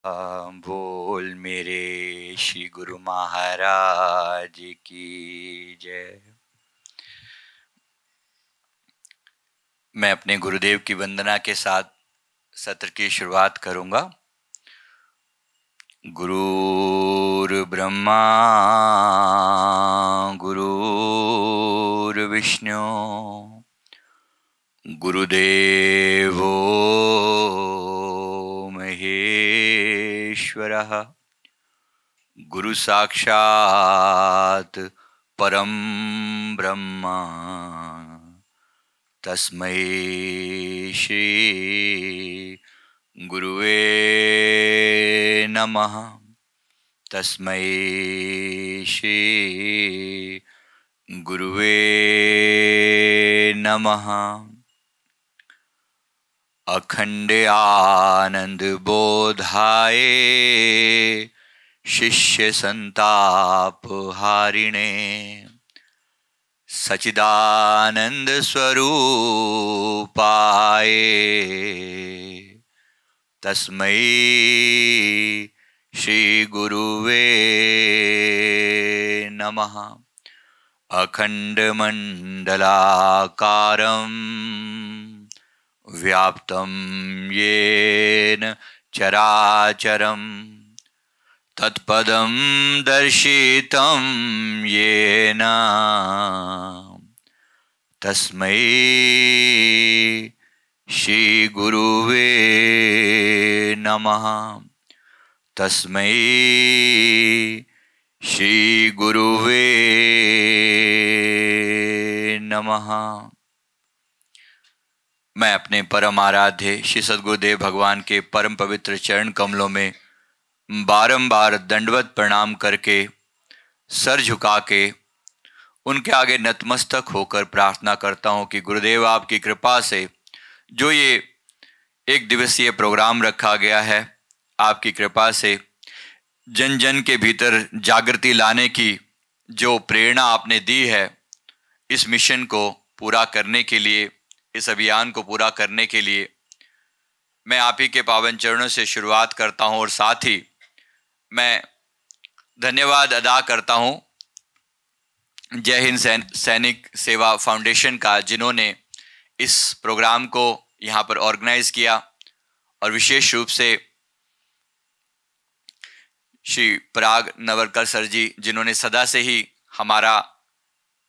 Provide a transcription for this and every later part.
बोल मेरे श्री गुरु महाराज की जय। मैं अपने गुरुदेव की वंदना के साथ सत्र की शुरुआत करूंगा। गुरुर्ब्रह्मा गुरुर्विष्णु गुरुदेवो महेश्वरः गुरु साक्षात् परम ब्रह्म तस्मै श्री गुरुवे नमः। तस्मै श्री गुरुवे नमः। अखंड आनंद बोधाय शिष्य संताप हारिणे सचिदानंद स्वरूपाय तस्मै श्री गुरुवे नमः। अखंड मंडलाकारं व्याप्तं येन चराचरं तत्पदं दर्शितं येन तस्मै श्री गुरुवे नमः। तस्मै श्री गुरुवे नमः। मैं अपने परम आराध्य श्री सद्गुरुदेव भगवान के परम पवित्र चरण कमलों में बारंबार दंडवत प्रणाम करके सर झुका के उनके आगे नतमस्तक होकर प्रार्थना करता हूं कि गुरुदेव आपकी कृपा से जो ये एक दिवसीय प्रोग्राम रखा गया है, आपकी कृपा से जन जन के भीतर जागृति लाने की जो प्रेरणा आपने दी है, इस मिशन को पूरा करने के लिए, इस अभियान को पूरा करने के लिए मैं आप ही के पावन चरणों से शुरुआत करता हूं और साथ ही मैं धन्यवाद अदा करता हूं जय हिंद सैनिक सेवा फाउंडेशन का, जिन्होंने इस प्रोग्राम को यहाँ पर ऑर्गेनाइज किया, और विशेष रूप से श्री पराग नवलकर सर जी, जिन्होंने सदा से ही हमारा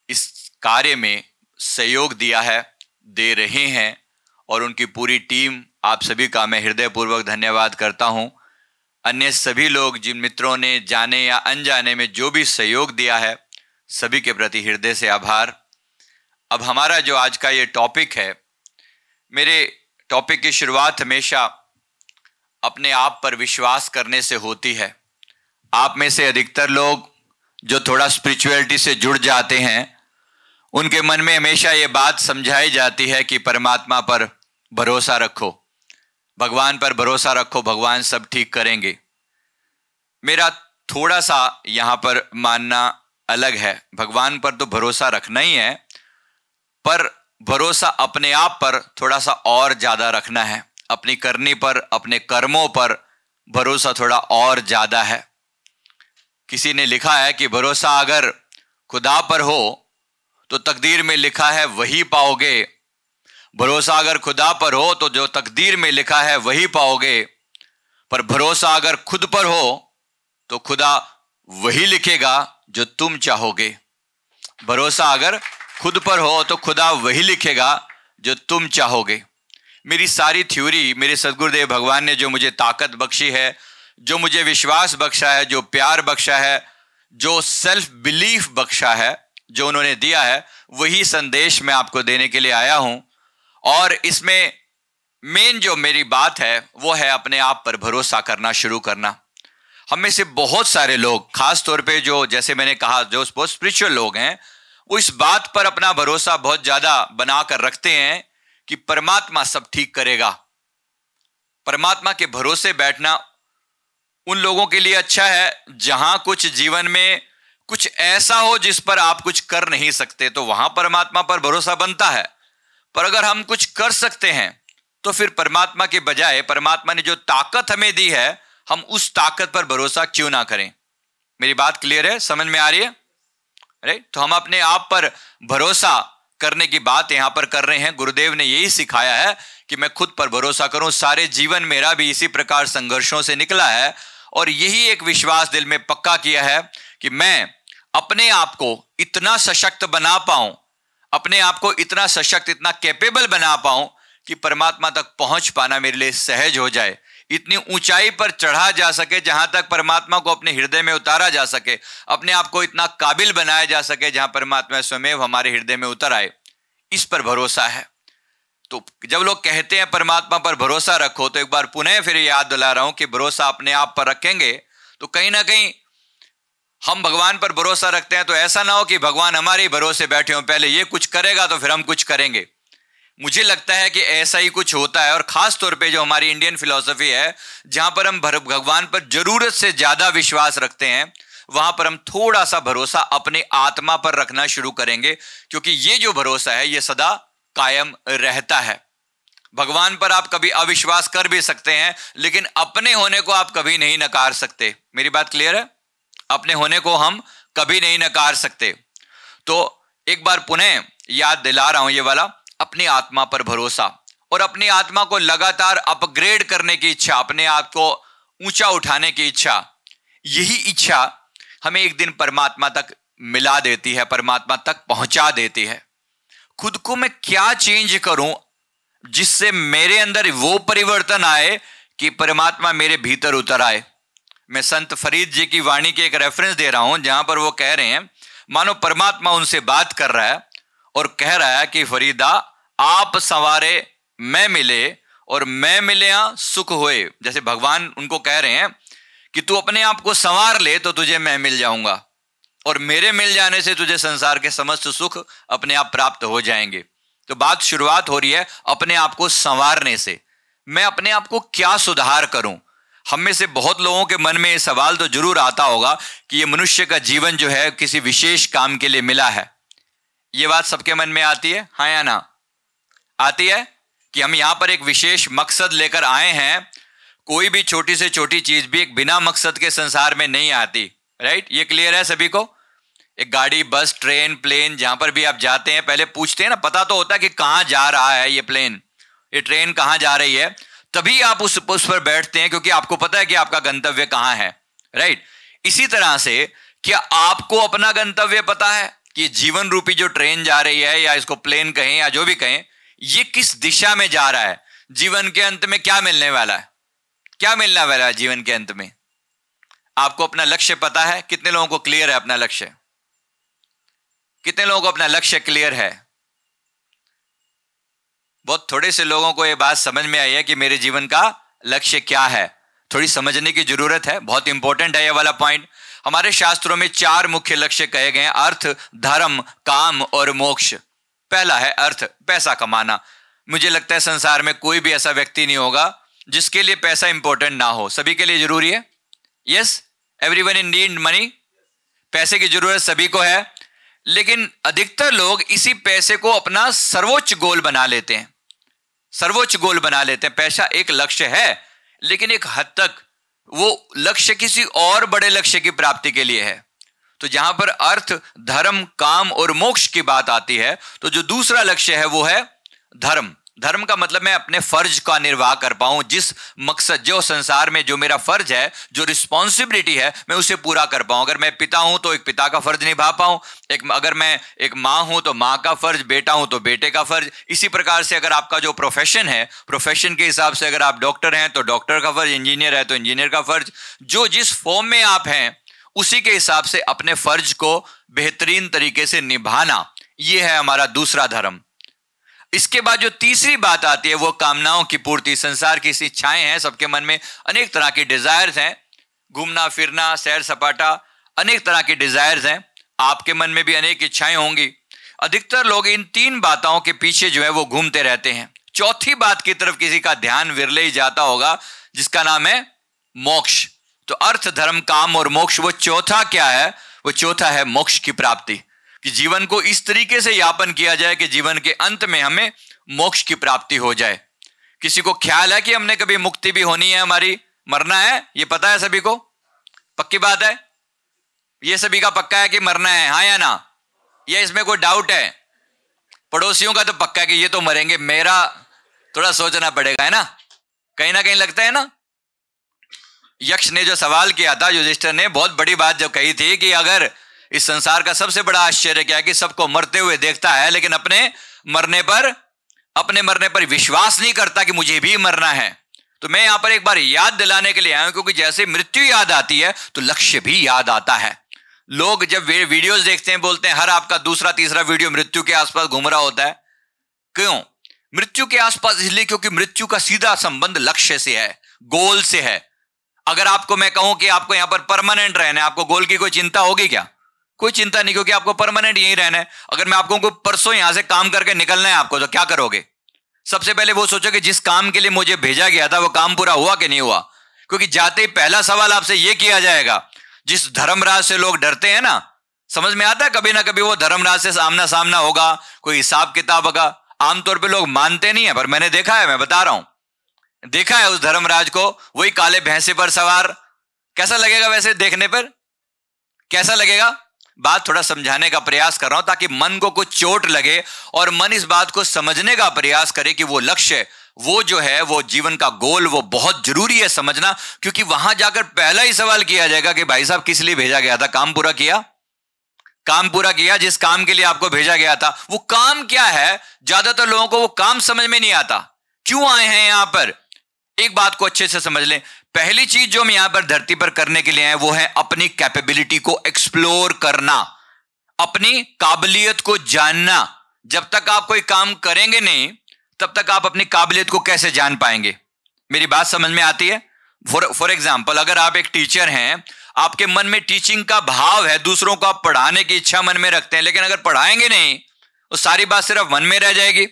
इस कार्य में सहयोग दिया है, दे रहे हैं, और उनकी पूरी टीम, आप सभी का मैं हृदयपूर्वक धन्यवाद करता हूं। अन्य सभी लोग जिन मित्रों ने जाने या अनजाने में जो भी सहयोग दिया है, सभी के प्रति हृदय से आभार। अब हमारा जो आज का ये टॉपिक है, मेरे टॉपिक की शुरुआत हमेशा अपने आप पर विश्वास करने से होती है। आप में से अधिकतर लोग जो थोड़ा स्पिरिचुअलिटी से जुड़ जाते हैं, उनके मन में हमेशा ये बात समझाई जाती है कि परमात्मा पर भरोसा रखो, भगवान पर भरोसा रखो, भगवान सब ठीक करेंगे। मेरा थोड़ा सा यहां पर मानना अलग है। भगवान पर तो भरोसा रखना ही है, पर भरोसा अपने आप पर थोड़ा सा और ज्यादा रखना है। अपनी करनी पर, अपने कर्मों पर भरोसा थोड़ा और ज्यादा है। किसी ने लिखा है कि भरोसा अगर खुदा पर हो तो तकदीर में लिखा है वही पाओगे। भरोसा अगर खुदा पर हो तो जो तकदीर में लिखा है वही पाओगे, पर भरोसा अगर खुद पर हो तो खुदा वही लिखेगा जो तुम चाहोगे। भरोसा अगर खुद पर हो तो खुदा वही लिखेगा जो तुम चाहोगे। मेरी सारी थ्योरी, मेरे सद्गुरुदेव भगवान ने जो मुझे ताकत बख्शी है, जो मुझे विश्वास बख्शा है, जो प्यार बख्शा है, जो सेल्फ बिलीफ बख्शा है, जो उन्होंने दिया है, वही संदेश मैं आपको देने के लिए आया हूं। और इसमें मेन जो मेरी बात है वो है अपने आप पर भरोसा करना शुरू करना। हम में से बहुत सारे लोग, खास तौर पे जो, जैसे मैंने कहा, जो बहुत स्पिरिचुअल लोग हैं, वो इस बात पर अपना भरोसा बहुत ज्यादा बनाकर रखते हैं कि परमात्मा सब ठीक करेगा। परमात्मा के भरोसे बैठना उन लोगों के लिए अच्छा है जहां कुछ जीवन में कुछ ऐसा हो जिस पर आप कुछ कर नहीं सकते, तो वहां परमात्मा पर भरोसा बनता है। पर अगर हम कुछ कर सकते हैं तो फिर परमात्मा के बजाय, परमात्मा ने जो ताकत हमें दी है, हम उस ताकत पर भरोसा क्यों ना करें? मेरी बात क्लियर है, समझ में आ रही है? राइट? तो हम अपने आप पर भरोसा करने की बात यहां पर कर रहे हैं। गुरुदेव ने यही सिखाया है कि मैं खुद पर भरोसा करूं। सारे जीवन मेरा भी इसी प्रकार संघर्षों से निकला है और यही एक विश्वास दिल में पक्का किया है कि मैं अपने आप को इतना सशक्त बना पाऊं, अपने आप को इतना सशक्त, इतना कैपेबल बना पाऊं कि परमात्मा तक पहुंच पाना मेरे लिए सहज हो जाए, इतनी ऊंचाई पर चढ़ा जा सके जहां तक परमात्मा को अपने हृदय में उतारा जा सके, अपने आप को इतना काबिल बनाया जा सके जहां परमात्मा स्वयं हमारे हृदय में उतर आए। इस पर भरोसा है। तो जब लोग कहते हैं परमात्मा पर भरोसा रखो, तो एक बार पुनः फिर याद दिला रहा हूं कि भरोसा अपने आप पर रखेंगे तो कहीं ना कहीं हम भगवान पर भरोसा रखते हैं तो ऐसा ना हो कि भगवान हमारे ही भरोसे बैठे हो, पहले ये कुछ करेगा तो फिर हम कुछ करेंगे। मुझे लगता है कि ऐसा ही कुछ होता है, और खास तौर पे जो हमारी इंडियन फिलॉसफी है, जहां पर हम भगवान पर जरूरत से ज्यादा विश्वास रखते हैं, वहां पर हम थोड़ा सा भरोसा अपने आत्मा पर रखना शुरू करेंगे, क्योंकि ये जो भरोसा है ये सदा कायम रहता है। भगवान पर आप कभी अविश्वास कर भी सकते हैं, लेकिन अपने होने को आप कभी नहीं नकार सकते। मेरी बात क्लियर है? अपने होने को हम कभी नहीं नकार सकते। तो एक बार पुनः याद दिला रहा हूं ये वाला, अपनी आत्मा पर भरोसा और अपनी आत्मा को लगातार अपग्रेड करने की इच्छा, अपने आप को ऊंचा उठाने की इच्छा, यही इच्छा हमें एक दिन परमात्मा तक मिला देती है, परमात्मा तक पहुंचा देती है। खुद को मैं क्या चेंज करूं जिससे मेरे अंदर वो परिवर्तन आए कि परमात्मा मेरे भीतर उतर आए। मैं संत फरीद जी की वाणी के एक रेफरेंस दे रहा हूं, जहां पर वो कह रहे हैं, मानो परमात्मा उनसे बात कर रहा है और कह रहा है कि फरीदा आप संवारे मैं मिले और मैं मिले सुख होए। जैसे भगवान उनको कह रहे हैं कि तू अपने आप को संवार ले तो तुझे मैं मिल जाऊंगा, और मेरे मिल जाने से तुझे संसार के समस्त सुख अपने आप प्राप्त हो जाएंगे। तो बात शुरुआत हो रही है अपने आप को संवारने से। मैं अपने आप को क्या सुधार करूं? हम में से बहुत लोगों के मन में ये सवाल तो जरूर आता होगा कि ये मनुष्य का जीवन जो है किसी विशेष काम के लिए मिला है। ये बात सबके मन में आती है, हाँ या ना? आती है कि हम यहां पर एक विशेष मकसद लेकर आए हैं। कोई भी छोटी से छोटी चीज भी एक बिना मकसद के संसार में नहीं आती। राइट? ये क्लियर है सभी को? एक गाड़ी, बस, ट्रेन, प्लेन, जहां पर भी आप जाते हैं पहले पूछते हैं ना, पता तो होता है कि कहां जा रहा है ये प्लेन, ये ट्रेन कहां जा रही है, तभी आप उस पर बैठते हैं, क्योंकि आपको पता है कि आपका गंतव्य कहां है। राइट? इसी तरह से क्या आपको अपना गंतव्य पता है कि जीवन रूपी जो ट्रेन जा रही है, या इसको प्लेन कहें या जो भी कहें, ये किस दिशा में जा रहा है? जीवन के अंत में क्या मिलने वाला है? क्या मिलने वाला है जीवन के अंत में? आपको अपना लक्ष्य पता है? कितने लोगों को क्लियर है अपना लक्ष्य? कितने लोगों को अपना लक्ष्य क्लियर है? बहुत थोड़े से लोगों को यह बात समझ में आई है कि मेरे जीवन का लक्ष्य क्या है। थोड़ी समझने की जरूरत है, बहुत इंपॉर्टेंट है यह वाला पॉइंट। हमारे शास्त्रों में 4 मुख्य लक्ष्य कहे गए हैं: अर्थ, धर्म, काम और मोक्ष। पहला है अर्थ, पैसा कमाना। मुझे लगता है संसार में कोई भी ऐसा व्यक्ति नहीं होगा जिसके लिए पैसा इंपॉर्टेंट ना हो। सभी के लिए जरूरी है। Yes, everyone in need money. पैसे की जरूरत सभी को है, लेकिन अधिकतर लोग इसी पैसे को अपना सर्वोच्च गोल बना लेते हैं। सर्वोच्च गोल बना लेते हैं। पैसा एक लक्ष्य है, लेकिन एक हद तक वो लक्ष्य किसी और बड़े लक्ष्य की प्राप्ति के लिए है। तो जहां पर अर्थ, धर्म, काम और मोक्ष की बात आती है, तो जो दूसरा लक्ष्य है वो है धर्म। धर्म का मतलब मैं अपने फर्ज का निर्वाह कर पाऊं, जिस मकसद, जो संसार में जो मेरा फर्ज है, जो रिस्पॉन्सिबिलिटी है, मैं उसे पूरा कर पाऊं। अगर मैं पिता हूं तो एक पिता का फर्ज निभा पाऊं, अगर मैं एक मां हूं तो मां का फर्ज, बेटा हूं तो बेटे का फर्ज। इसी प्रकार से अगर आपका जो प्रोफेशन है, प्रोफेशन के हिसाब से अगर आप डॉक्टर हैं तो डॉक्टर का फर्ज, इंजीनियर है तो इंजीनियर का फर्ज, जो जिस फॉर्म में आप हैं उसी के हिसाब से अपने फर्ज को बेहतरीन तरीके से निभाना, यह है हमारा दूसरा धर्म। इसके बाद जो तीसरी बात आती है वो कामनाओं की पूर्ति। संसार की इच्छाएं हैं, सबके मन में अनेक तरह की डिजायर्स हैं, घूमना फिरना, सैर सपाटा, अनेक तरह की डिजायर्स हैं। आपके मन में भी अनेक इच्छाएं होंगी। अधिकतर लोग इन 3 बातों के पीछे जो है वो घूमते रहते हैं। चौथी बात की तरफ किसी का ध्यान विरले ही जाता होगा, जिसका नाम है मोक्ष। तो अर्थ, धर्म, काम और मोक्ष, वो चौथा क्या है? वो चौथा है मोक्ष की प्राप्ति, कि जीवन को इस तरीके से यापन किया जाए कि जीवन के अंत में हमें मोक्ष की प्राप्ति हो जाए। किसी को ख्याल है कि हमने कभी मुक्ति भी होनी है हमारी मरना है, ये पता है सभी को, पक्की बात है, ये सभी का पक्का है कि मरना है, हाँ या ना? या इसमें कोई डाउट है? पड़ोसियों का तो पक्का है कि ये तो मरेंगे, मेरा थोड़ा सोचना पड़ेगा, है ना? कहीं ना कहीं लगता है ना। यक्ष ने जो सवाल किया था, युधिष्ठिर ने बहुत बड़ी बात जो कही थी कि अगर इस संसार का सबसे बड़ा आश्चर्य क्या है कि सबको मरते हुए देखता है लेकिन अपने मरने पर विश्वास नहीं करता कि मुझे भी मरना है। तो मैं यहां पर एक बार याद दिलाने के लिए आया हूं, क्योंकि जैसे मृत्यु याद आती है तो लक्ष्य भी याद आता है। लोग जब वीडियोस देखते हैं बोलते हैं हर आपका दूसरा तीसरा वीडियो मृत्यु के आसपास घूम रहा होता है। क्यों मृत्यु के आसपास? इसलिए क्योंकि मृत्यु का सीधा संबंध लक्ष्य से है, गोल से है। अगर आपको मैं कहूं कि आपको यहां पर परमानेंट रहना है, आपको गोल की कोई चिंता होगी क्या? कोई चिंता नहीं, क्योंकि आपको परमानेंट यहीं रहना है। अगर मैं आपको परसों यहां से काम करके निकलना है आपको, तो क्या करोगे? सबसे पहले वो सोचो कि जिस काम के लिए मुझे भेजा गया था वो काम पूरा हुआ कि नहीं हुआ। क्योंकि जाते ही पहला सवाल आपसे यह किया जाएगा। जिस धर्मराज से लोग डरते हैं ना, समझ में आता है कभी ना कभी वो धर्मराज से सामना सामना होगा, कोई हिसाब किताब होगा। आमतौर पे लोग मानते नहीं है, पर मैंने देखा है, मैं बता रहा हूं, देखा है उस धर्मराज को, वही काले भैंसे पर सवार। कैसा लगेगा वैसे देखने पर? कैसा लगेगा? बात थोड़ा समझाने का प्रयास कर रहा हूं ताकि मन को कुछ चोट लगे और मन इस बात को समझने का प्रयास करे कि वो लक्ष्य, वो जो है, वो जीवन का गोल, वो बहुत जरूरी है समझना। क्योंकि वहां जाकर पहला ही सवाल किया जाएगा कि भाई साहब किस लिए भेजा गया था? काम पूरा किया? काम पूरा किया? जिस काम के लिए आपको भेजा गया था वो काम क्या है? ज्यादातर लोगों को वो काम समझ में नहीं आता। क्यों आए हैं यहां पर? एक बात को अच्छे से समझ लें। पहली चीज जो हम यहां पर धरती पर करने के लिए आए वो है अपनी कैपेबिलिटी को एक्सप्लोर करना, अपनी काबिलियत को जानना। जब तक आप कोई काम करेंगे नहीं तब तक आप अपनी काबिलियत को कैसे जान पाएंगे? मेरी बात समझ में आती है? फॉर एग्जाम्पल, अगर आप एक टीचर हैं, आपके मन में टीचिंग का भाव है, दूसरों को आप पढ़ाने की इच्छा मन में रखते हैं, लेकिन अगर पढ़ाएंगे नहीं तो सारी बात सिर्फ मन में रह जाएगी।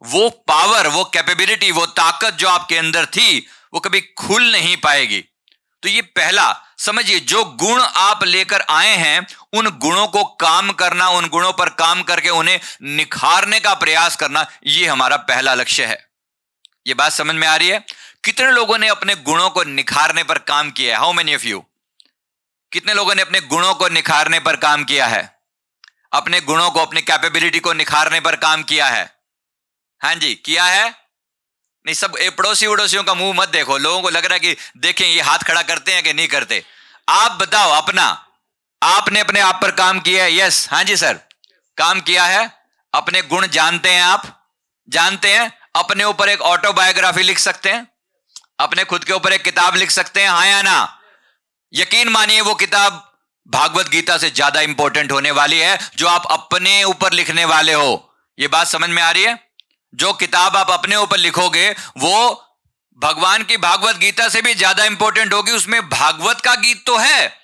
वो पावर, वो कैपेबिलिटी, वो ताकत जो आपके अंदर थी वो कभी खुल नहीं पाएगी। तो ये पहला समझिए, जो गुण आप लेकर आए हैं उन गुणों को काम करना, उन गुणों पर काम करके उन्हें निखारने का प्रयास करना, ये हमारा पहला लक्ष्य है। ये बात समझ में आ रही है? कितने लोगों ने अपने गुणों को निखारने पर काम किया है? How many of you? कितने लोगों ने अपने गुणों को निखारने पर काम किया है? अपने गुणों को, अपनी कैपेबिलिटी को निखारने पर काम किया है? हाँ जी, किया है? नहीं, सब पड़ोसी वड़ोसियों का मुंह मत देखो। लोगों को लग रहा है कि देखें ये हाथ खड़ा करते हैं कि नहीं करते। आप बताओ अपना, आपने अपने आप पर काम किया है? यस, हाँ जी सर, काम किया है। अपने गुण जानते हैं, आप जानते हैं। अपने ऊपर एक ऑटोबायोग्राफी लिख सकते हैं, अपने खुद के ऊपर एक किताब लिख सकते हैं, हाँ या ना? यकीन मानिए वो किताब भागवत गीता से ज्यादा इंपॉर्टेंट होने वाली है जो आप अपने ऊपर लिखने वाले हो। यह बात समझ में आ रही है? जो किताब आप अपने ऊपर लिखोगे वो भगवान की भागवत गीता से भी ज्यादा इंपॉर्टेंट होगी। उसमें भागवत का गीत तो है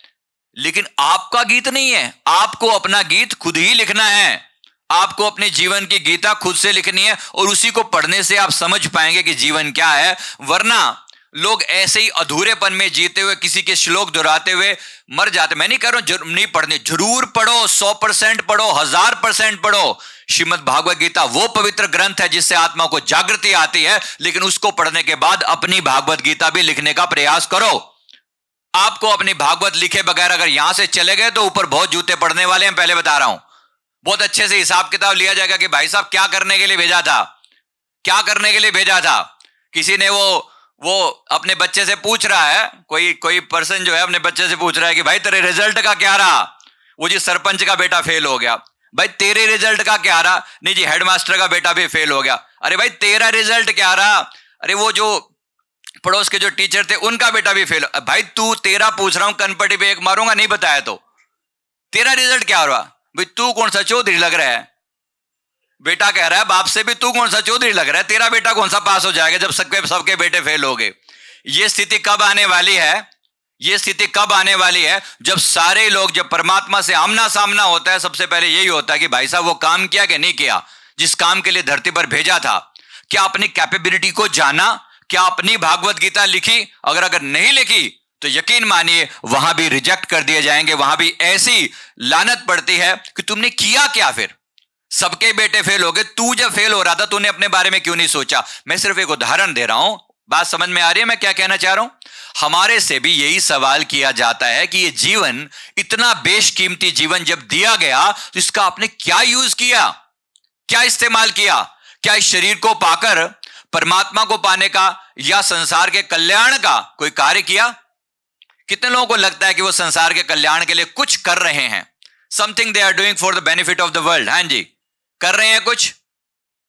लेकिन आपका गीत नहीं है। आपको अपना गीत खुद ही लिखना है, आपको अपने जीवन की गीता खुद से लिखनी है और उसी को पढ़ने से आप समझ पाएंगे कि जीवन क्या है। वरना लोग ऐसे ही अधूरेपन में जीते हुए, किसी के श्लोक दोहराते हुए मर जाते। मैं नहीं कह रहा हूं नहीं पढ़ने, जरूर पढ़ो, 100% पढ़ो, 1000% पढ़ो। श्रीमद् भागवत गीता वो पवित्र ग्रंथ है जिससे आत्मा को जागृति आती है, लेकिन उसको पढ़ने के बाद अपनी भागवत गीता भी लिखने का प्रयास करो। आपको अपनी भागवत लिखे बगैर अगर यहां से चले गए तो ऊपर बहुत जूते पड़ने वाले हैं, पहले बता रहा हूं। बहुत अच्छे से हिसाब किताब लिया जाएगा कि भाई साहब क्या करने के लिए भेजा था, क्या करने के लिए भेजा था। किसी ने वो अपने बच्चे से पूछ रहा है, कोई पर्सन जो है अपने बच्चे से पूछ रहा है कि भाई तेरे रिजल्ट का क्या रहा? वो जी सरपंच का बेटा फेल हो गया। भाई तेरे रिजल्ट का क्या रहा? नहीं जी हेडमास्टर का बेटा भी फेल हो गया। अरे भाई तेरा रिजल्ट क्या रहा? अरे वो जो पड़ोस के जो टीचर थे उनका बेटा भी फेल। भाई तू, तेरा पूछ रहा हूं, कनपटी पे एक मारूंगा नहीं बताया तो। तेरा रिजल्ट क्या रहा? भाई तू कौन सा चौधरी लग रहा है? बेटा कह रहा है बाप से भी तू कौन सा चौधरी लग रहा है, तेरा बेटा कौन सा पास हो जाएगा जब सबके बेटे फेल हो गए। ये स्थिति कब आने वाली है? ये स्थिति कब आने वाली है? जब सारे लोग, जब परमात्मा से आमना सामना होता है, सबसे पहले यही होता है कि भाई साहब वो काम किया कि नहीं किया जिस काम के लिए धरती पर भेजा था। क्या अपनी कैपेबिलिटी को जाना? क्या अपनी भागवत गीता लिखी? अगर नहीं लिखी तो यकीन मानिए वहां भी रिजेक्ट कर दिए जाएंगे, वहां भी ऐसी लानत पड़ती है कि तुमने किया क्या। फिर सबके बेटे फेल हो गए, तू जब फेल हो रहा था तूने अपने बारे में क्यों नहीं सोचा? मैं सिर्फ एक उदाहरण दे रहा हूं, बात समझ में आ रही है मैं क्या कहना चाह रहा हूं? हमारे से भी यही सवाल किया जाता है कि ये जीवन, इतना बेशकीमती जीवन जब दिया गया तो इसका आपने क्या यूज किया, क्या इस्तेमाल किया? क्या इस शरीर को पाकर परमात्मा को पाने का या संसार के कल्याण का कोई कार्य किया? कितने लोगों को लगता है कि वो संसार के कल्याण के लिए कुछ कर रहे हैं? Something they are doing for the benefit of the world. हाँ जी, कर रहे हैं,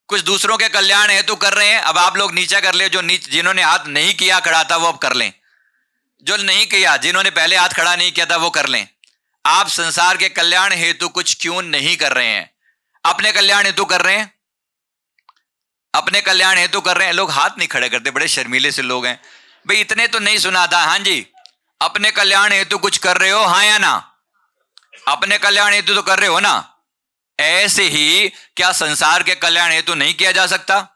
कुछ दूसरों के कल्याण हेतु कर रहे हैं। अब आप लोग नीचा कर ले, जिन्होंने हाथ नहीं किया खड़ा था वो अब कर लें, जो नहीं किया, जिन्होंने पहले हाथ खड़ा नहीं किया था वो कर लें। आप संसार के कल्याण हेतु कुछ क्यों नहीं कर रहे हैं? अपने कल्याण हेतु कर रहे हैं, अपने कल्याण हेतु कर रहे हैं। लोग हाथ नहीं खड़े करते, बड़े शर्मीले से लोग हैं। भाई इतने तो नहीं सुना था। हाँ जी, अपने कल्याण हेतु कुछ कर रहे हो, हाँ या ना? अपने कल्याण हेतु तो कर रहे हो ना। ऐसे ही क्या संसार के कल्याण हेतु नहीं किया जा सकता?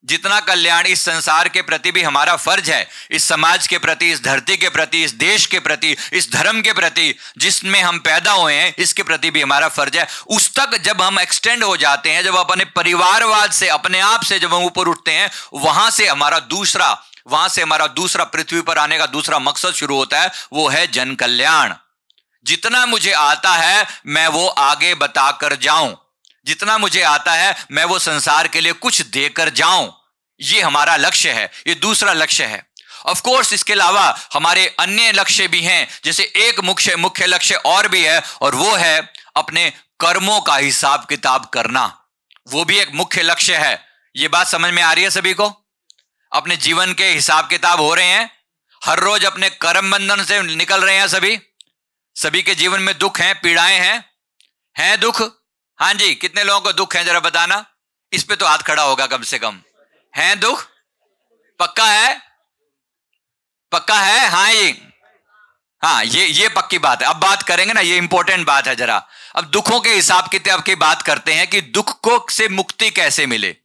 जितना कल्याण इस संसार के प्रति भी हमारा फर्ज है, इस समाज के प्रति, इस धरती के प्रति, इस देश के प्रति, इस धर्म के प्रति जिसमें हम पैदा हुए हैं, इसके प्रति भी हमारा फर्ज है। उस तक जब हम एक्सटेंड हो जाते हैं, जब अपने परिवारवाद से, अपने आप से जब हम ऊपर उठते हैं, वहां से हमारा दूसरा पृथ्वी पर आने का दूसरा मकसद शुरू होता है, वो है जन कल्याण। जितना मुझे आता है मैं वो आगे बताकर जाऊं, जितना मुझे आता है मैं वो संसार के लिए कुछ देकर जाऊं। ये हमारा लक्ष्य है, ये दूसरा लक्ष्य है। ऑफ कोर्स इसके अलावा हमारे अन्य लक्ष्य भी हैं, जैसे एक मुख्य लक्ष्य और भी है, और वो है अपने कर्मों का हिसाब किताब करना। वो भी एक मुख्य लक्ष्य है। ये बात समझ में आ रही है सभी को? अपने जीवन के हिसाब किताब हो रहे हैं, हर रोज अपने कर्म बंधन से निकल रहे हैं। सभी के जीवन में दुख हैं, पीड़ाएं हैं दुख। हाँ जी, कितने लोगों को दुख है जरा बताना? इस पे तो हाथ खड़ा होगा कम से कम। है दुख? पक्का है? पक्का है? हाँ, ये पक्की बात है। अब बात करेंगे ना, ये इंपॉर्टेंट बात है जरा। अब दुखों के हिसाब किताब की बात करते हैं कि दुख को से मुक्ति कैसे मिले।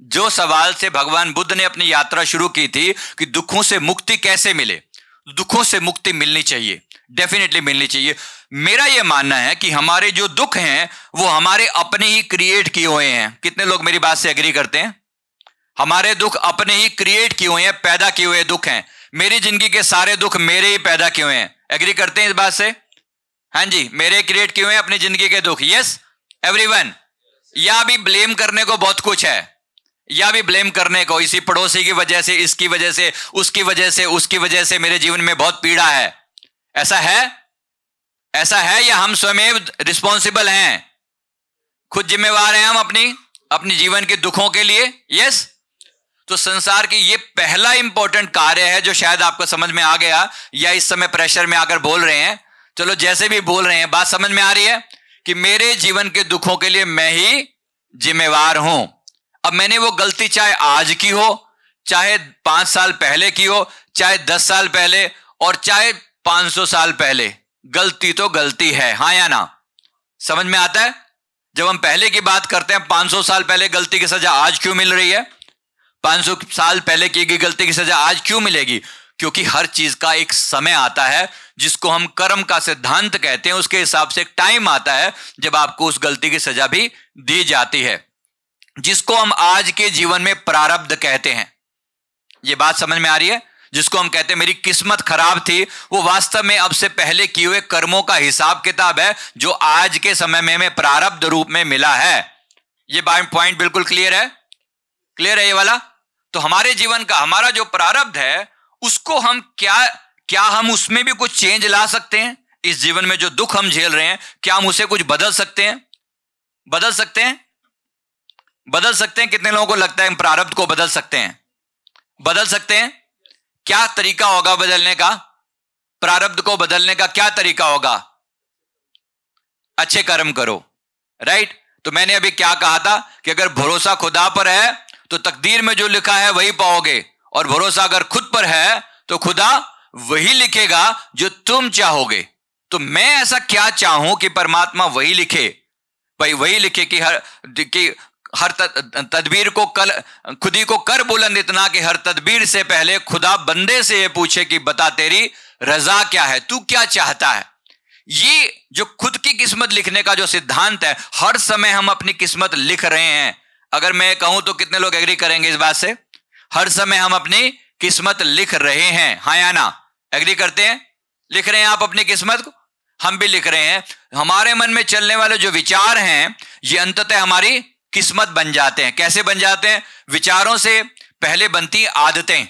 जो सवाल से भगवान बुद्ध ने अपनी यात्रा शुरू की थी कि दुखों से मुक्ति कैसे मिले, दुखों से मुक्ति मिलनी चाहिए, डेफिनेटली मिलनी चाहिए। मेरा यह मानना है कि हमारे जो दुख हैं वो हमारे अपने ही क्रिएट किए हुए हैं। कितने लोग मेरी बात से एग्री करते हैं? हमारे दुख अपने ही क्रिएट किए हुए हैं, पैदा किए हुए दुख हैं। मेरी जिंदगी के सारे दुख मेरे ही पैदा किए हुए हैं। एग्री करते हैं इस बात से? हाँ जी, मेरे क्रिएट किए हुए हैं अपनी जिंदगी के दुख। Yes everyone. या भी ब्लेम करने को बहुत कुछ है, या भी ब्लेम करने को, इसी पड़ोसी की वजह से, इसकी वजह से, उसकी वजह से, उसकी वजह से मेरे जीवन में बहुत पीड़ा है। ऐसा है या हम स्वयं रिस्पॉन्सिबल हैं? खुद जिम्मेवार हैं हम अपनी जीवन के दुखों के लिए। यस। तो संसार की ये पहला इंपॉर्टेंट कार्य है जो शायद आपको समझ में आ गया, या इस समय प्रेशर में आकर बोल रहे हैं। चलो जैसे भी बोल रहे हैं, बात समझ में आ रही है कि मेरे जीवन के दुखों के लिए मैं ही जिम्मेवार हूं। अब मैंने वो गलती चाहे आज की हो, चाहे 5 साल पहले की हो, चाहे 10 साल पहले, और चाहे 500 साल पहले, गलती तो गलती है। हाँ या ना? समझ में आता है? जब हम पहले की बात करते हैं, 500 साल पहले गलती की सजा आज क्यों मिल रही है? 500 साल पहले की गई गलती की सजा आज क्यों मिलेगी? क्योंकि हर चीज का एक समय आता है जिसको हम कर्म का सिद्धांत कहते हैं। उसके हिसाब से एक टाइम आता है जब आपको उस गलती की सजा भी दी जाती है, जिसको हम आज के जीवन में प्रारब्ध कहते हैं। ये बात समझ में आ रही है? जिसको हम कहते हैं मेरी किस्मत खराब थी, वो वास्तव में अब से पहले किए हुए कर्मों का हिसाब किताब है जो आज के समय में हमें प्रारब्ध रूप में मिला है। ये पॉइंट बिल्कुल क्लियर है? क्लियर है ये वाला? तो हमारे जीवन का हमारा जो प्रारब्ध है, उसको हम क्या हम उसमें भी कुछ चेंज ला सकते हैं? इस जीवन में जो दुख हम झेल रहे हैं, क्या हम उसे कुछ बदल सकते हैं? बदल सकते हैं? कितने लोगों को लगता है हम प्रारब्ध को बदल सकते हैं? बदल सकते हैं? क्या तरीका होगा बदलने का? प्रारब्ध को बदलने का क्या तरीका होगा? अच्छे कर्म करो। राइट? तो मैंने अभी क्या कहा था कि अगर भरोसा खुदा पर है तो तकदीर में जो लिखा है वही पाओगे, और भरोसा अगर खुद पर है तो खुदा वही लिखेगा जो तुम चाहोगे। तो मैं ऐसा क्या चाहूं कि परमात्मा वही लिखे? भाई वही लिखे कि हर तदबीर को खुद ही को कर बुलंद इतना कि हर तदबीर से पहले खुदा बंदे से ये पूछे कि बता तेरी रजा क्या है, तू क्या चाहता है। ये जो खुद की किस्मत लिखने का जो सिद्धांत है, हर समय हम अपनी किस्मत लिख रहे हैं। अगर मैं कहूं तो कितने लोग एग्री करेंगे इस बात से? हर समय हम अपनी किस्मत लिख रहे हैं, हाँ या ना? एग्री करते हैं? लिख रहे हैं आप अपनी किस्मत को? हम भी लिख रहे हैं। हमारे मन में चलने वाले जो विचार हैं ये अंततः हमारी किस्मत बन जाते हैं। कैसे बन जाते हैं? विचारों से पहले बनती आदतें।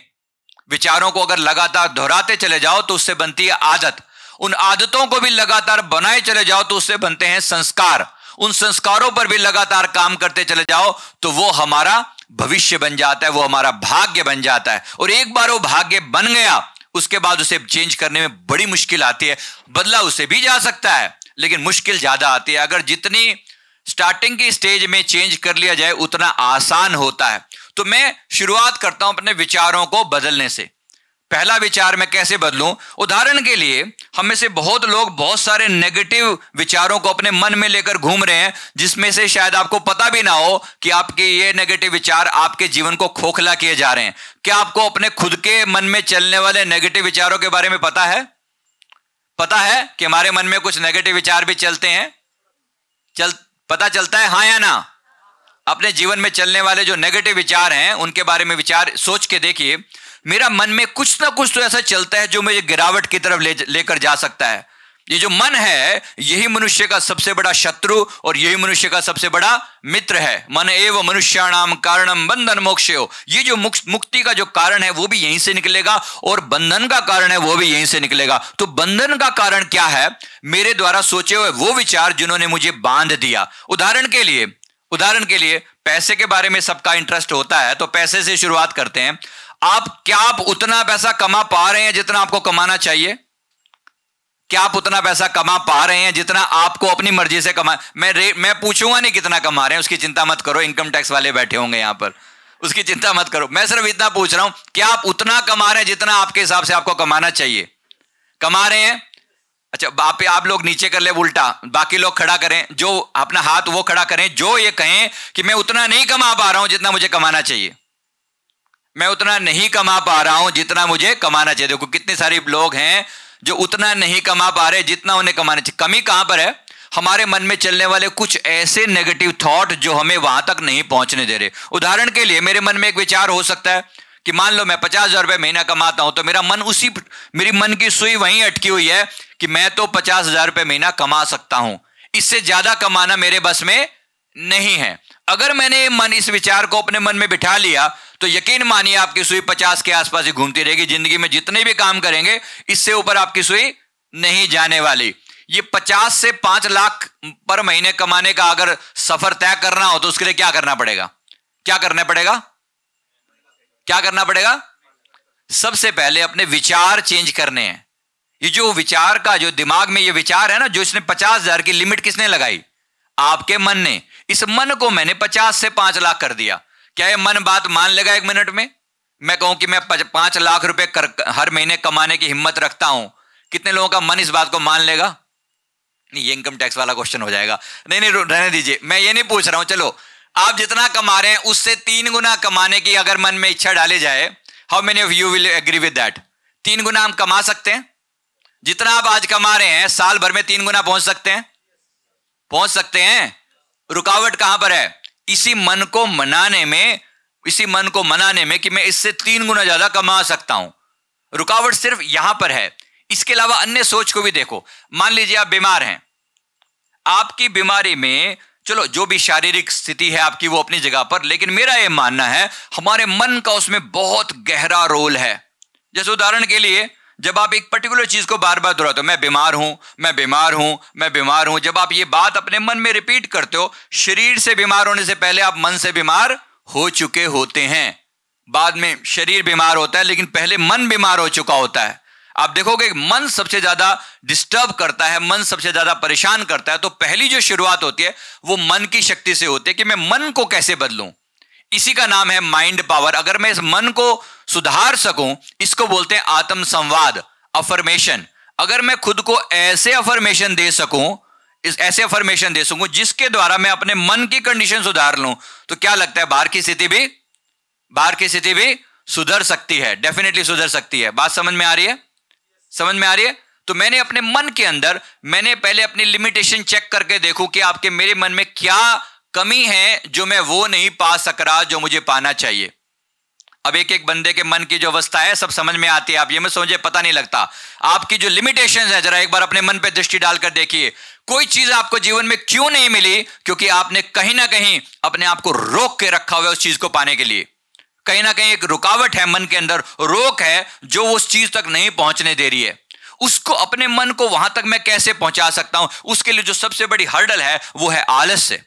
विचारों को अगर लगातार दोहराते चले जाओ तो उससे बनती है आदत। उन आदतों को भी लगातार बनाए चले जाओ तो उससे बनते हैं संस्कार। उन संस्कारों पर भी लगातार काम करते चले जाओ तो वो हमारा भविष्य बन जाता है, वो हमारा भाग्य बन जाता है। और एक बार वो भाग्य बन गया उसके बाद उसे चेंज करने में बड़ी मुश्किल आती है। बदला उसे भी जा सकता है लेकिन मुश्किल ज्यादा आती है। अगर जितनी स्टार्टिंग की स्टेज में चेंज कर लिया जाए उतना आसान होता है। तो मैं शुरुआत करता हूं अपने विचारों को बदलने से। पहला विचार मैं कैसे बदलूं? उदाहरण के लिए हम में से बहुत लोग बहुत सारे नेगेटिव विचारों को अपने मन में लेकर घूम रहे हैं, जिसमें से शायद आपको पता भी ना हो कि आपके ये नेगेटिव विचार आपके जीवन को खोखला किए जा रहे हैं। क्या आपको अपने खुद के मन में चलने वाले नेगेटिव विचारों के बारे में पता है? पता है कि हमारे मन में कुछ नेगेटिव विचार भी चलते हैं? पता चलता है, हाँ या ना? अपने जीवन में चलने वाले जो नेगेटिव विचार हैं उनके बारे में विचार सोच के देखिए। मेरा मन में कुछ ना कुछ तो ऐसा चलता है जो मुझे गिरावट की तरफ लेकर जा सकता है। ये जो मन है यही मनुष्य का सबसे बड़ा शत्रु और यही मनुष्य का सबसे बड़ा मित्र है। मन एव मनुष्याणाम कारणम बंधन मोक्षयो। ये जो मुक्ति का जो कारण है वो भी यहीं से निकलेगा और बंधन का कारण है वो भी यहीं से निकलेगा। तो बंधन का कारण क्या है? मेरे द्वारा सोचे हुए वो विचार जिन्होंने मुझे बांध दिया। उदाहरण के लिए पैसे के बारे में सबका इंटरेस्ट होता है, तो पैसे से शुरुआत करते हैं। आप उतना पैसा कमा पा रहे हैं जितना आपको कमाना चाहिए? क्या आप उतना पैसा कमा पा रहे हैं जितना आपको अपनी मर्जी से कमा? मैं पूछूंगा नहीं कितना कमा रहे हैं, उसकी चिंता मत करो। इनकम टैक्स वाले बैठे होंगे यहां पर, उसकी चिंता मत करो। मैं सिर्फ इतना पूछ रहा हूं, क्या आप उतना कमा रहे हैं जितना आपके हिसाब से आपको कमाना चाहिए? कमा रहे हैं? अच्छा, आप लोग नीचे कर ले उल्टा, बाकी लोग खड़ा करें, जो अपना हाथ वो खड़ा करें जो ये कहें कि मैं उतना नहीं कमा पा रहा हूं जितना मुझे कमाना चाहिए। मैं उतना नहीं कमा पा रहा हूं जितना मुझे कमाना चाहिए। देखो कितने सारे लोग हैं जो उतना नहीं कमा पा रहे जितना उन्हें कमाना चाहिए। कमी कहां पर है? हमारे मन में चलने वाले कुछ ऐसे नेगेटिव थॉट जो हमें वहां तक नहीं पहुंचने दे रहे। उदाहरण के लिए मेरे मन में एक विचार हो सकता है कि मान लो मैं 50,000 रुपए महीना कमाता हूं, तो मेरी मन की सुई वहीं अटकी हुई है कि मैं तो 50,000 रुपए महीना कमा सकता हूं, इससे ज्यादा कमाना मेरे बस में नहीं है। अगर मैंने इस विचार को अपने मन में बिठा लिया तो यकीन मानिए आपकी सुई 50 के आसपास ही घूमती रहेगी। जिंदगी में जितने भी काम करेंगे इससे ऊपर आपकी सुई नहीं जाने वाली। ये 50 से 5 लाख पर महीने कमाने का अगर सफर तय करना हो तो उसके लिए क्या करना पड़ेगा? क्या करना पड़ेगा? क्या करना पड़ेगा? सबसे पहले अपने विचार चेंज करने हैं। ये जो विचार का जो दिमाग में ये विचार है ना, जो इसने 50,000 की लिमिट किसने लगाई? आपके मन ने। इस मन को मैंने 50 से 5 लाख कर दिया। क्या ये मन बात मान लेगा 1 मिनट में? मैं कहूं कि मैं 5 लाख रुपए हर महीने कमाने की हिम्मत रखता हूं, कितने लोगों का मन इस बात को मान लेगा? नहीं, ये इनकम टैक्स वाला क्वेश्चन हो जाएगा। नहीं रहने दीजिए, मैं ये नहीं पूछ रहा हूं। चलो, आप जितना कमा रहे हैं उससे 3 गुना कमाने की अगर मन में इच्छा डाली जाए, how many of you will agree with that? 3 गुना हम कमा सकते हैं? जितना आप आज कमा रहे हैं साल भर में 3 गुना पहुंच सकते हैं? पहुंच सकते हैं। रुकावट कहां पर है? इसी मन को मनाने में कि मैं इससे 3 गुना ज्यादा कमा सकता हूं। रुकावट सिर्फ यहां पर है। इसके अलावा अन्य सोच को भी देखो। मान लीजिए आप बीमार हैं, आपकी बीमारी में चलो जो भी शारीरिक स्थिति है आपकी वो अपनी जगह पर, लेकिन मेरा यह मानना है हमारे मन का उसमें बहुत गहरा रोल है। जैसे उदाहरण के लिए जब आप एक पर्टिकुलर चीज को बार बार दोहराते हो, मैं बीमार हूं, मैं बीमार हूं, मैं बीमार हूं, जब आप ये बात अपने मन में रिपीट करते हो, शरीर से बीमार होने से पहले आप मन से बीमार हो चुके होते हैं। बाद में शरीर बीमार होता है लेकिन पहले मन बीमार हो चुका होता है। आप देखोगे मन सबसे ज्यादा डिस्टर्ब करता है, मन सबसे ज्यादा परेशान करता है। तो पहली जो शुरुआत होती है वो मन की शक्ति से होती है कि मैं मन को कैसे बदलूं। इसी का नाम है माइंड पावर। अगर मैं इस मन को सुधार सकूं, इसको बोलते हैं आत्म संवाद, अफर्मेशन। अगर मैं खुद को ऐसे अफर्मेशन दे सकूं जिसके द्वारा मैं अपने मन की कंडीशन सुधार लूं, तो क्या लगता है बाहर की स्थिति भी सुधर सकती है। डेफिनेटली सुधर सकती है। बात समझ में आ रही है? समझ में आ रही है? तो मैंने अपने मन के अंदर पहले अपनी लिमिटेशन चेक करके देखूं कि आपके मेरे मन में क्या कमी है जो मैं वो नहीं पा सक रहा जो मुझे पाना चाहिए। अब एक एक बंदे के मन की जो अवस्था है सब समझ में आती है। आप ये मत समझिए पता नहीं लगता। आपकी जो लिमिटेशंस है, जरा एक बार अपने मन पे दृष्टि डालकर देखिए। कोई चीज आपको जीवन में क्यों नहीं मिली? क्योंकि आपने कहीं ना कहीं अपने आप को रोक के रखा हुआ है उस चीज को पाने के लिए। कहीं ना कहीं एक रुकावट है मन के अंदर, रोक है जो उस चीज तक नहीं पहुंचने दे रही है। उसको, अपने मन को वहां तक मैं कैसे पहुंचा सकता हूं? उसके लिए जो सबसे बड़ी हर्डल है वो है आलस्य,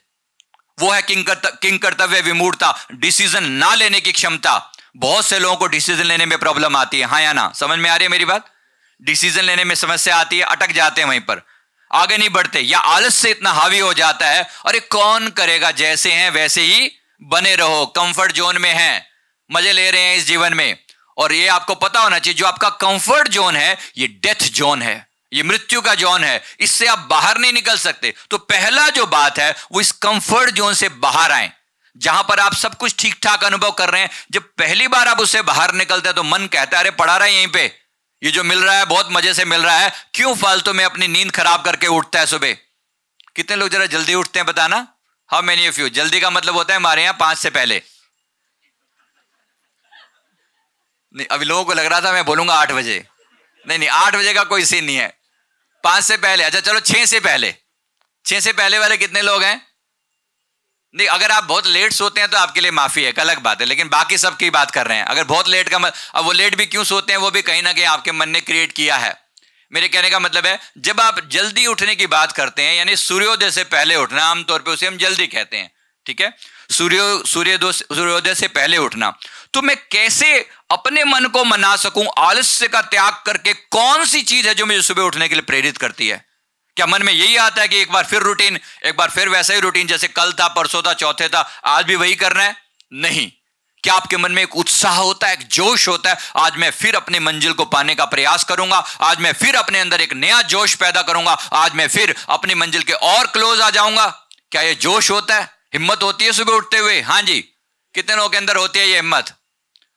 वो है किंग कर्तव्य विमूढ़ता, डिसीजन ना लेने की क्षमता। बहुत से लोगों को डिसीजन लेने में प्रॉब्लम आती है, हाँ या ना? समझ में आ रही है मेरी बात? डिसीजन लेने में समस्या आती है, अटक जाते हैं वहीं पर, आगे नहीं बढ़ते, या आलस्य इतना हावी हो जाता है, अरे कौन करेगा, जैसे हैं वैसे ही बने रहो, कंफर्ट जोन में हैं, मजे ले रहे हैं इस जीवन में। और ये आपको पता होना चाहिए, जो आपका कंफर्ट जोन है ये डेथ जोन है, ये मृत्यु का जोन है, इससे आप बाहर नहीं निकल सकते। तो पहला जो बात है वो इस कंफर्ट जोन से बाहर आए, जहां पर आप सब कुछ ठीक ठाक अनुभव कर रहे हैं। जब पहली बार आप उससे बाहर निकलते हैं तो मन कहता है अरे पड़ा रहा है यहीं पे, ये जो मिल रहा है बहुत मजे से मिल रहा है, क्यों फालतू में अपनी नींद खराब करके उठता है सुबह। कितने लोग जरा जल्दी उठते हैं बताना? How many of you? जल्दी का मतलब होता है हमारे यहां 5 से पहले। नहीं, अभी लोगों को लग रहा था मैं बोलूंगा 8 बजे। नहीं, 8 बजे का कोई सीन नहीं है, 5 से पहले। अच्छा चलो 6 से पहले। 6 से पहले वाले कितने लोग हैं? नहीं, अगर आप बहुत लेट सोते हैं तो आपके लिए माफी है, अलग बात है, लेकिन बाकी सब की बात कर रहे हैं। अगर बहुत लेट का अब वो लेट भी क्यों सोते हैं, वो भी कहीं ना कहीं आपके मन ने क्रिएट किया है। मेरे कहने का मतलब है, जब आप जल्दी उठने की बात करते हैं, यानी सूर्योदय से पहले उठना, आमतौर पर उसे हम जल्दी कहते हैं, ठीक है, सूर्योदय से पहले उठना, तो मैं कैसे अपने मन को मना सकूं आलस्य का त्याग करके? कौन सी चीज है जो मुझे सुबह उठने के लिए प्रेरित करती है? क्या मन में यही आता है कि एक बार फिर रूटीन, एक बार फिर वैसा ही रूटीन जैसे कल था, परसों था, चौथे था, आज भी वही करना है? नहीं। क्या आपके मन में एक उत्साह होता है, एक जोश होता है, आज मैं फिर अपनी मंजिल को पाने का प्रयास करूंगा, आज मैं फिर अपने अंदर एक नया जोश पैदा करूंगा, आज मैं फिर अपनी मंजिल के और क्लोज आ जाऊंगा? क्या यह जोश होता है, हिम्मत होती है सुबह उठते हुए? हाँ जी, कितने लोगों के अंदर होती है ये हिम्मत?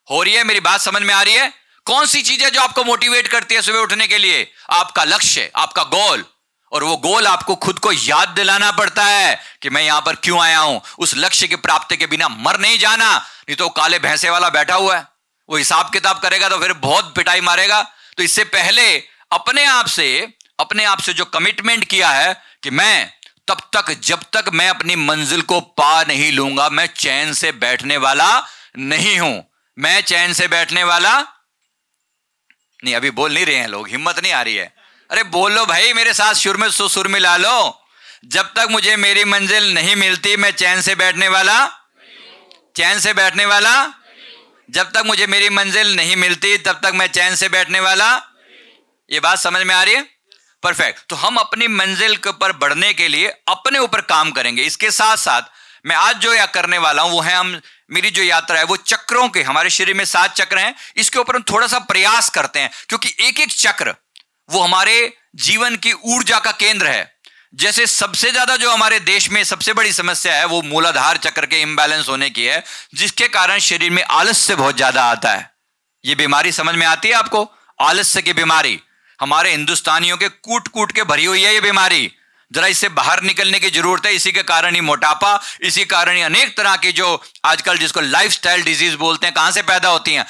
हो रही है? मेरी बात समझ में आ रही है? कौन सी चीज है जो आपको मोटिवेट करती है सुबह उठने के लिए? आपका लक्ष्य, आपका गोल। और वो गोल आपको खुद को याद दिलाना पड़ता है कि मैं यहां पर क्यों आया हूं। उस लक्ष्य की प्राप्ति के बिना मर नहीं जाना, नहीं तो काले भैंसे वाला बैठा हुआ है, वो हिसाब किताब करेगा तो फिर बहुत पिटाई मारेगा। तो इससे पहले अपने आप से जो कमिटमेंट किया है कि मैं तब तक, जब तक मैं अपनी मंजिल को पा नहीं लूंगा, मैं चैन से बैठने वाला नहीं हूं। मैं चैन से बैठने वाला नहीं। अभी बोल नहीं रहे हैं लोग, हिम्मत नहीं आ रही है। अरे बोलो भाई, मेरे साथ सुर में सुर मिला लो। जब तक मुझे मेरी मंजिल नहीं मिलती मैं चैन से बैठने वाला, चैन से बैठने वाला, जब तक मुझे मेरी मंजिल नहीं मिलती तब तक मैं चैन से बैठने वाला। ये बात समझ में आ रही है? परफेक्ट। तो हम अपनी मंजिल के ऊपर बढ़ने के लिए अपने ऊपर काम करेंगे। इसके साथ साथ मैं आज जो या करने वाला हूं वो है, मेरी जो यात्रा है वो चक्रों के, हमारे शरीर में 7 चक्र हैं, इसके ऊपर हम थोड़ा सा प्रयास करते हैं, क्योंकि एक एक चक्र वो हमारे जीवन की ऊर्जा का केंद्र है। जैसे सबसे ज्यादा जो हमारे देश में सबसे बड़ी समस्या है वो मूलाधार चक्र के इंबैलेंस होने की है, जिसके कारण शरीर में आलस्य बहुत ज्यादा आता है। ये बीमारी समझ में आती है आपको? आलस्य की बीमारी हमारे हिंदुस्तानियों के कूट कूट के भरी हुई है ये बीमारी। जरा इससे बाहर निकलने की जरूरत है। इसी के कारण ही मोटापा, इसी कारण ही अनेक तरह की जो आजकल जिसको लाइफस्टाइल डिजीज बोलते हैं, कहां से पैदा होती हैं?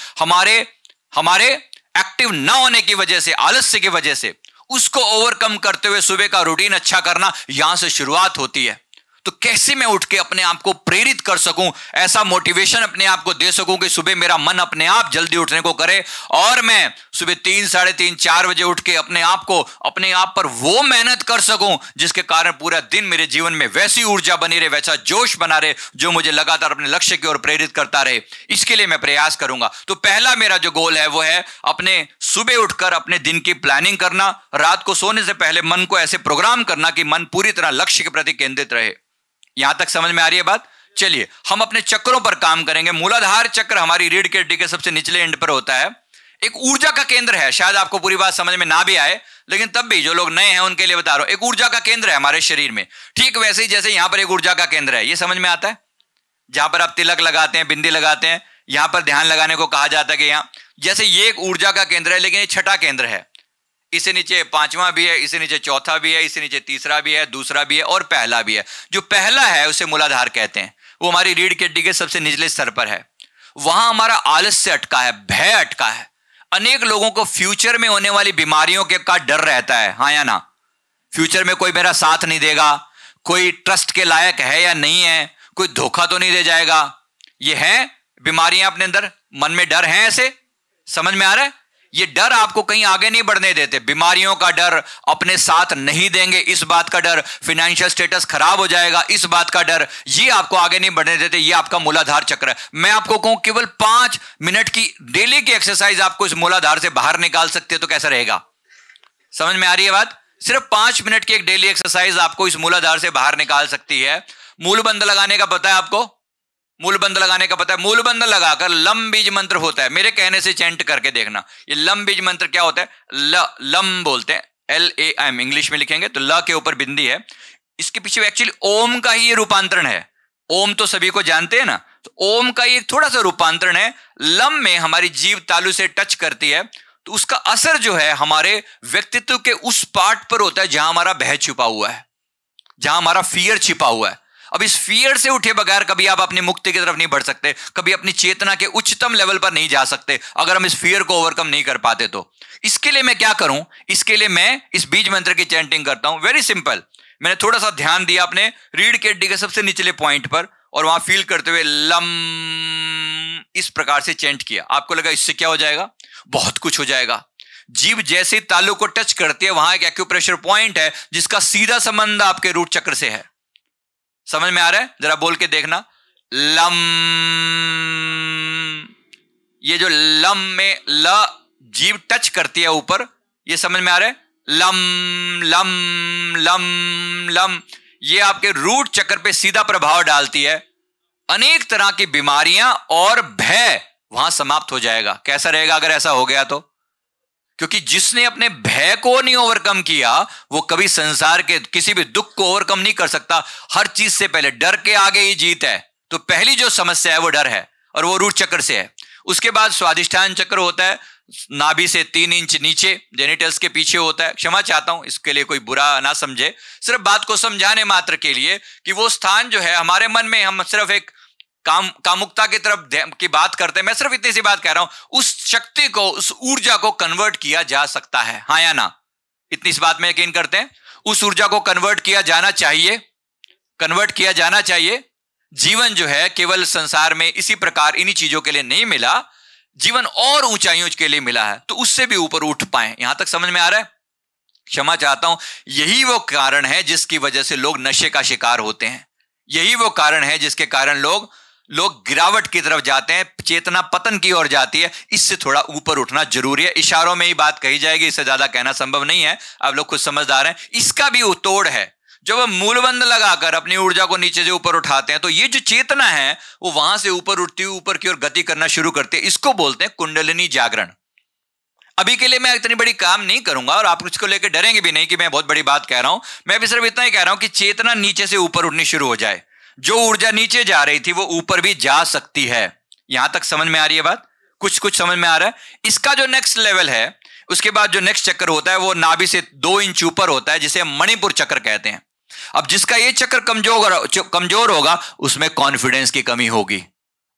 हमारे एक्टिव ना होने की वजह से, आलस्य की वजह से। उसको ओवरकम करते हुए सुबह का रूटीन अच्छा करना, यहां से शुरुआत होती है। तो कैसे मैं उठ के अपने आप को प्रेरित कर सकूं, ऐसा मोटिवेशन अपने आप को दे सकूं कि सुबह मेरा मन अपने आप जल्दी उठने को करे और मैं सुबह 3, साढ़े 3, 4 बजे उठ के अपने आप पर वो मेहनत कर सकूं जिसके कारण पूरा दिन मेरे जीवन में वैसी ऊर्जा बनी रहे, वैसा जोश बना रहे जो मुझे लगातार अपने लक्ष्य की ओर प्रेरित करता रहे। इसके लिए मैं प्रयास करूंगा। तो पहला मेरा जो गोल है वो है अपने सुबह उठकर अपने दिन की प्लानिंग करना, रात को सोने से पहले मन को ऐसे प्रोग्राम करना कि मन पूरी तरह लक्ष्य के प्रति केंद्रित रहे। यहां तक समझ में आ रही है बात? चलिए हम अपने चक्रों पर काम करेंगे। मूलाधार चक्र हमारी रीढ़ की हड्डी के सबसे निचले एंड पर होता है, एक ऊर्जा का केंद्र है। शायद आपको पूरी बात समझ में ना भी आए, लेकिन तब भी जो लोग नए हैं उनके लिए बता रहा हूं, एक ऊर्जा का केंद्र है हमारे शरीर में। ठीक वैसे ही जैसे यहां पर एक ऊर्जा का केंद्र है, ये समझ में आता है? जहां पर आप तिलक लगाते हैं, बिंदी लगाते हैं, यहां पर ध्यान लगाने को कहा जाता है कि यहां, जैसे ये एक ऊर्जा का केंद्र है, लेकिन ये छठा केंद्र है। इससे नीचे 5वां भी है, इससे नीचे 4था भी है, इससे नीचे 3रा भी है, 2रा भी है और पहला भी है। जो पहला है उसे मूलाधार कहते हैं। वो हमारी रीढ़ की हड्डी के सबसे निचले स्तर पर है। वहां हमारा आलस्य अटका है, भय अटका है। अनेक लोगों को फ्यूचर में होने वाली बीमारियों के का डर रहता है, हाँ या ना? फ्यूचर में कोई मेरा साथ नहीं देगा, कोई ट्रस्ट के लायक है या नहीं है, कोई धोखा तो नहीं दे जाएगा। ये है बीमारियां अपने अंदर, मन में डर है, ऐसे समझ में आ रहा है? ये डर आपको कहीं आगे नहीं बढ़ने देते। बीमारियों का डर, अपने साथ नहीं देंगे इस बात का डर, फाइनेंशियल स्टेटस खराब हो जाएगा इस बात का डर, ये आपको आगे नहीं बढ़ने देते। ये आपका मूलाधार चक्र है। मैं आपको कहूं केवल 5 मिनट की डेली की एक्सरसाइज आपको इस मूलाधार से बाहर निकाल सकती है, तो कैसा रहेगा? समझ में आ रही है बात? सिर्फ 5 मिनट की एक डेली एक्सरसाइज आपको इस मूलाधार से बाहर निकाल सकती है। मूलबंध लगाने का पता है आपको? मूलबंध लगाने का पता है? मूलबंध लगाकर लम बीज मंत्र होता है, मेरे कहने से चैंट करके देखना। ये लम बीज मंत्र क्या होता है? लम बोलते हैं, LAM इंग्लिश में लिखेंगे तो ल के ऊपर बिंदी है, इसके पीछे एक्चुअली ओम का ही रूपांतरण है। ओम तो सभी को जानते हैं ना, तो ओम का ही थोड़ा सा रूपांतरण है। लम में हमारी जीभ तालु से टच करती है, तो उसका असर जो है हमारे व्यक्तित्व के उस पार्ट पर होता है जहां हमारा भय छिपा हुआ है, जहां हमारा फियर छिपा हुआ है। अब इस फियर से उठे बगैर कभी आप अपनी मुक्ति की तरफ नहीं बढ़ सकते, कभी अपनी चेतना के उच्चतम लेवल पर नहीं जा सकते, अगर हम इस फियर को ओवरकम नहीं कर पाते तो। इसके लिए मैं क्या करूं? इसके लिए मैं इस बीज मंत्र की चैंटिंग करता हूं। वेरी सिंपल, मैंने थोड़ा सा ध्यान दिया अपने रीढ़ की हड्डी के सबसे निचले पॉइंट पर, और वहां फील करते हुए लम इस प्रकार से चैंट किया। आपको लगा इससे क्या हो जाएगा? बहुत कुछ हो जाएगा। जीभ जैसे तालु को टच करती है, वहां एक एक्यूप्रेशर पॉइंट है जिसका सीधा संबंध आपके रूट चक्र से है। समझ में आ रहा है? जरा बोल के देखना, लम। ये जो लम में ल जीभ टच करती है ऊपर, ये समझ में आ रहा है? लम लम लम लम, ये आपके रूट चक्र पे सीधा प्रभाव डालती है। अनेक तरह की बीमारियां और भय वहां समाप्त हो जाएगा। कैसा रहेगा अगर ऐसा हो गया तो? क्योंकि जिसने अपने भय को नहीं ओवरकम किया, वो कभी संसार के किसी भी दुख को ओवरकम नहीं कर सकता। हर चीज से पहले डर के आगे ही जीत है। तो पहली जो समस्या है वो डर है, और वो रूट चक्र से है। उसके बाद स्वादिष्ठान चक्र होता है, नाभि से 3 इंच नीचे, जेनिटल्स के पीछे होता है। क्षमा चाहता हूं, इसके लिए कोई बुरा ना समझे, सिर्फ बात को समझाने मात्र के लिए कि वो स्थान जो है हमारे मन में, हम सिर्फ एक कामुकता की तरफ की बात करते हैं। मैं सिर्फ इतनी सी बात कह रहा हूं, उस शक्ति को, उस ऊर्जा को कन्वर्ट किया जा सकता है, हाँ या ना? इतनी सी बात में यकीन करते हैं? उस ऊर्जा को कन्वर्ट किया जाना चाहिए, कन्वर्ट किया जाना चाहिए। जीवन जो है केवल संसार में इसी प्रकार इन्हीं चीजों के लिए नहीं मिला, जीवन और ऊंचाइयों के लिए मिला है, तो उससे भी ऊपर उठ पाए। यहां तक समझ में आ रहा है? क्षमा चाहता हूं, यही वो कारण है जिसकी वजह से लोग नशे का शिकार होते हैं। यही वो कारण है जिसके कारण लोग गिरावट की तरफ जाते हैं, चेतना पतन की ओर जाती है। इससे थोड़ा ऊपर उठना जरूरी है। इशारों में ही बात कही जाएगी, इससे ज्यादा कहना संभव नहीं है। आप लोग खुद समझदार हैं। इसका भी तोड़ है। जब हम मूलबंध लगाकर अपनी ऊर्जा को नीचे से ऊपर उठाते हैं, तो ये जो चेतना है वो वहां से ऊपर उठती हुई ऊपर की ओर गति करना शुरू करती है। इसको बोलते हैं कुंडलिनी जागरण। अभी के लिए मैं इतनी बड़ी काम नहीं करूंगा, और आप इसको लेकर डरेंगे भी नहीं कि मैं बहुत बड़ी बात कह रहा हूं। मैं भी सिर्फ इतना ही कह रहा हूं कि चेतना नीचे से ऊपर उठनी शुरू हो जाए। जो ऊर्जा नीचे जा रही थी वो ऊपर भी जा सकती है। यहां तक समझ में आ रही है बात? कुछ समझ में आ रहा है? इसका जो नेक्स्ट लेवल है, उसके बाद जो नेक्स्ट चक्र होता है वो नाभि से 2 इंच ऊपर होता है, जिसे मणिपुर चक्र कहते हैं। अब जिसका ये चक्र कमजोर होगा, उसमें कॉन्फिडेंस की कमी होगी।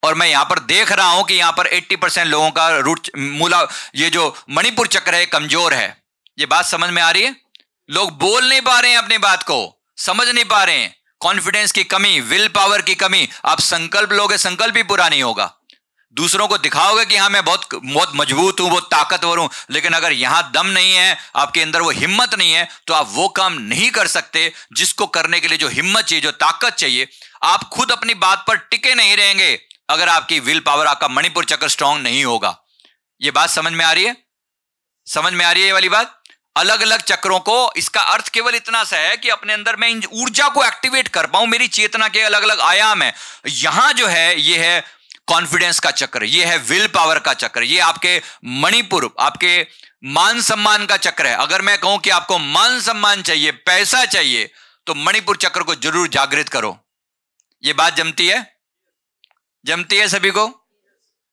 और मैं यहां पर देख रहा हूं कि यहां पर 80% लोगों का ये जो मणिपुर चक्र है कमजोर है। ये बात समझ में आ रही है? लोग बोल नहीं पा रहे हैं, अपनी बात को समझ नहीं पा रहे हैं। कॉन्फिडेंस की कमी, विल पावर की कमी। आप संकल्प लोगे, संकल्प ही पूरा नहीं होगा। दूसरों को दिखाओगे कि हाँ मैं बहुत मजबूत हूं, बहुत ताकतवर हूं, लेकिन अगर यहां दम नहीं है, आपके अंदर वो हिम्मत नहीं है, तो आप वो काम नहीं कर सकते जिसको करने के लिए जो हिम्मत चाहिए, जो ताकत चाहिए। आप खुद अपनी बात पर टिके नहीं रहेंगे अगर आपकी विल पावर, आपका मणिपुर चक्र स्ट्रांग नहीं होगा। ये बात समझ में आ रही है? समझ में आ रही है ये वाली बात? अलग अलग चक्रों को, इसका अर्थ केवल इतना सा है कि अपने अंदर मैं इन ऊर्जा को एक्टिवेट कर पाऊं। मेरी चेतना के अलग अलग आयाम है। यहां जो है ये है कॉन्फिडेंस का चक्र, ये है विल पावर का चक्र, ये आपके मणिपुर, आपके मान सम्मान का चक्र है। अगर मैं कहूं कि आपको मान सम्मान चाहिए, पैसा चाहिए, तो मणिपुर चक्र को जरूर जागृत करो। ये बात जमती है? जमती है सभी को?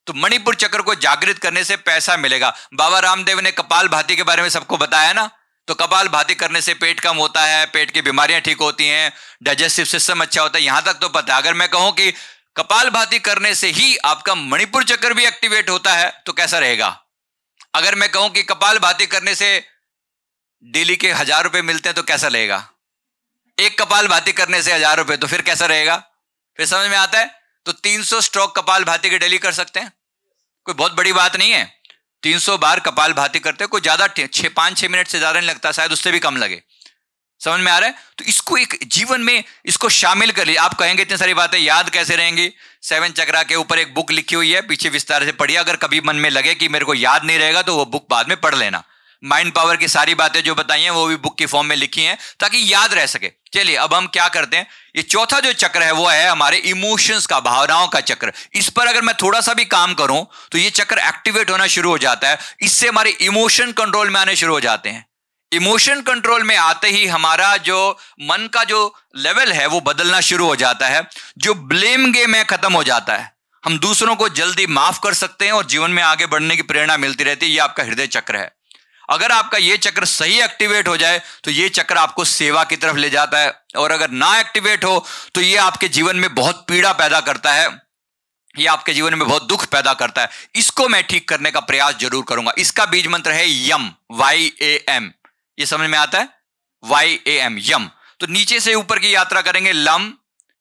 तो मणिपुर चक्र को जागृत करने से पैसा मिलेगा। बाबा रामदेव ने कपाल भाती के बारे में सबको बताया ना। तो कपाल भाती करने से पेट कम होता है, पेट की बीमारियां ठीक होती हैं, डाइजेस्टिव सिस्टम अच्छा होता है, यहां तक तो पता है। अगर मैं कहूं कि कपालभाति करने से ही आपका मणिपुर चक्र भी एक्टिवेट होता है, तो कैसा रहेगा? अगर मैं कहूं कि कपालभाति करने से डेली के 1000 रुपए मिलते हैं, तो कैसा लगेगा? एक कपालभाति करने से 1000 रुपए, तो फिर कैसा रहेगा? फिर समझ में आता है? तो 300 स्ट्रोक कपालभाति के डेली कर सकते हैं, कोई बहुत बड़ी बात नहीं है। 300 बार कपालभाति करते हैं, कोई ज्यादा 5-6 मिनट से ज्यादा नहीं लगता, शायद उससे भी कम लगे। समझ में आ रहा है? तो इसको एक जीवन में इसको शामिल कर लीजिए। आप कहेंगे इतनी सारी बातें याद कैसे रहेंगी? 7 चक्रा के ऊपर एक बुक लिखी हुई है, पीछे विस्तार से पढ़िए। अगर कभी मन में लगे कि मेरे को याद नहीं रहेगा, तो वो बुक बाद में पढ़ लेना। माइंड पावर की सारी बातें जो बताई हैं वो भी बुक की फॉर्म में लिखी हैं, ताकि याद रह सके। चलिए अब हम क्या करते हैं, ये चौथा जो चक्र है वो है हमारे इमोशंस का, भावनाओं का चक्र। इस पर अगर मैं थोड़ा सा भी काम करूं तो ये चक्र एक्टिवेट होना शुरू हो जाता है। इससे हमारे इमोशन कंट्रोल में आने शुरू हो जाते हैं। इमोशन कंट्रोल में आते ही हमारा जो मन का जो लेवल है वो बदलना शुरू हो जाता है। जो ब्लेम गेम है खत्म हो जाता है। हम दूसरों को जल्दी माफ कर सकते हैं और जीवन में आगे बढ़ने की प्रेरणा मिलती रहती है। ये आपका हृदय चक्र है। अगर आपका ये चक्र सही एक्टिवेट हो जाए तो ये चक्र आपको सेवा की तरफ ले जाता है, और अगर ना एक्टिवेट हो तो ये आपके जीवन में बहुत पीड़ा पैदा करता है, ये आपके जीवन में बहुत दुख पैदा करता है। इसको मैं ठीक करने का प्रयास जरूर करूंगा। इसका बीज मंत्र है यम, YAM। ये समझ में आता है? YAM, यम। तो नीचे से ऊपर की यात्रा करेंगे। लम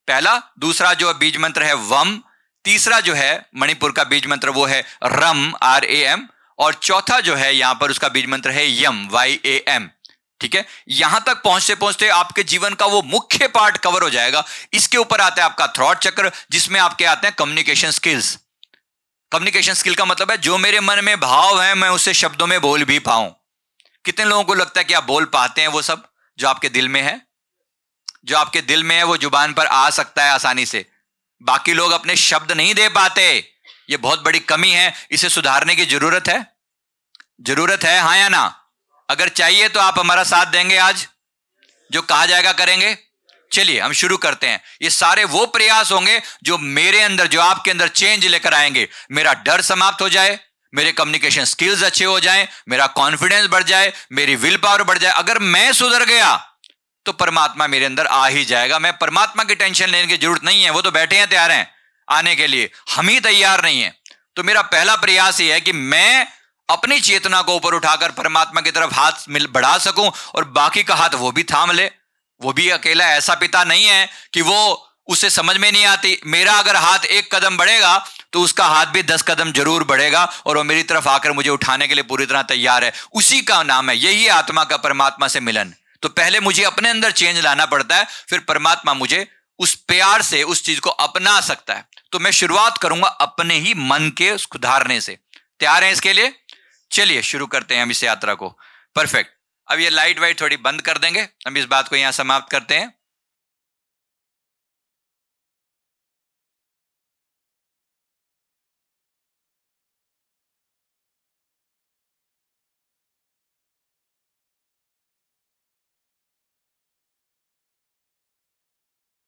पहला, दूसरा जो बीज मंत्र है वम, तीसरा जो है मणिपुर का बीज मंत्र वो है रम, RAM, और चौथा जो है यहां पर उसका बीज मंत्र है यम, YAM। ठीक है, यहां तक पहुंचते पहुंचते आपके जीवन का वो मुख्य पार्ट कवर हो जाएगा। इसके ऊपर आता है आपका थ्रॉट चक्र, जिसमें आपके आते हैं कम्युनिकेशन स्किल्स। कम्युनिकेशन स्किल का मतलब है जो मेरे मन में भाव है मैं उसे शब्दों में बोल भी पाऊं। कितने लोगों को लगता है कि आप बोल पाते हैं वो सब जो आपके दिल में है? जो आपके दिल में है वो जुबान पर आ सकता है आसानी से। बाकी लोग अपने शब्द नहीं दे पाते। ये बहुत बड़ी कमी है, इसे सुधारने की जरूरत है। जरूरत है, हाँ या ना? अगर चाहिए तो आप हमारा साथ देंगे आज? जो कहा जाएगा करेंगे? चलिए हम शुरू करते हैं। ये सारे वो प्रयास होंगे जो मेरे अंदर, जो आपके अंदर चेंज लेकर आएंगे। मेरा डर समाप्त हो जाए, मेरे कम्युनिकेशन स्किल्स अच्छे हो जाएं, मेरा कॉन्फिडेंस बढ़ जाए, मेरी विल पावर बढ़ जाए। अगर मैं सुधर गया तो परमात्मा मेरे अंदर आ ही जाएगा। मैं परमात्मा की टेंशन लेने की जरूरत नहीं है, वो तो बैठे हैं तैयार हैं आने के लिए, हम ही तैयार नहीं है। तो मेरा पहला प्रयास ये है कि मैं अपनी चेतना को ऊपर उठाकर परमात्मा की तरफ हाथ बढ़ा सकूं, और बाकी का हाथ वो भी थाम ले। वो भी अकेला ऐसा पिता नहीं है कि वो उसे समझ में नहीं आती। मेरा अगर हाथ 1 कदम बढ़ेगा तो उसका हाथ भी 10 कदम जरूर बढ़ेगा, और वो मेरी तरफ आकर मुझे उठाने के लिए पूरी तरह तैयार है। उसी का नाम है, यही आत्मा का परमात्मा से मिलन। तो पहले मुझे अपने अंदर चेंज लाना पड़ता है, फिर परमात्मा मुझे उस प्यार से उस चीज को अपना सकता है। तो मैं शुरुआत करूंगा अपने ही मन के सुधारने से। तैयार हैं इसके लिए? चलिए शुरू करते हैं हम इस यात्रा को। परफेक्ट। अब ये लाइट वाइट थोड़ी बंद कर देंगे, हम इस बात को यहां समाप्त करते हैं।